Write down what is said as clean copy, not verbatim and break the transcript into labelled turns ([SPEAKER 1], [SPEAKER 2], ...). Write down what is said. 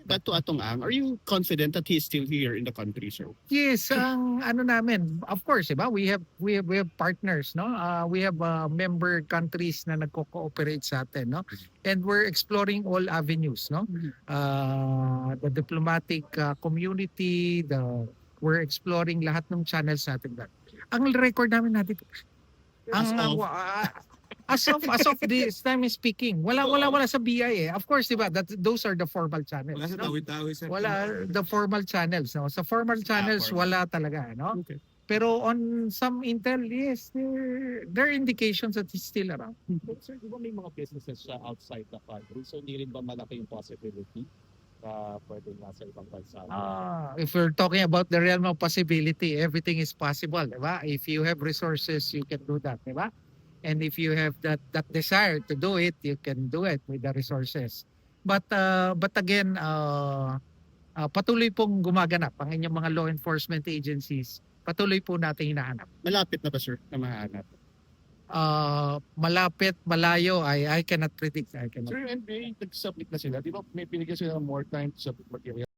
[SPEAKER 1] Dato Atong Ang, are you confident that he's still here in the country, sir?
[SPEAKER 2] Yes, ang ano namin, of course, diba? We have partners, no? We have member countries na nagko-cooperate sa atin, no? And we're exploring all avenues, no? The diplomatic community, we're exploring lahat ng channels natin. Ang record natin, as of this time is speaking, wala sa BI eh. Of course, diba? Those are the formal channels.
[SPEAKER 3] Wala sa
[SPEAKER 2] No?
[SPEAKER 3] tawi-tawi sir.
[SPEAKER 2] Wala the formal channels. No? Sa formal channels, wala talaga. No?
[SPEAKER 1] Okay.
[SPEAKER 2] Pero on some intel, yes, there are indications that he's still around.
[SPEAKER 4] But sir, di ba may mga businesses siya outside the country? So hindi rin ba malaki yung possibility na pwede nasa ibang bansa?
[SPEAKER 2] If we're talking about the realm of possibility, everything is possible, di ba? If you have resources, you can do that, di ba? And if you have that desire to do it, you can do it with the resources. But again, patuloy pong gumaganap ang inyong mga law enforcement agencies. Patuloy po natin hinahanap.
[SPEAKER 1] Malapit na ba, sir, na mahanap?
[SPEAKER 2] Malapit, malayo, I cannot predict.
[SPEAKER 4] Sir, NBA nag-submit na sila. Di ba may binigyan sila ng more time to submit material?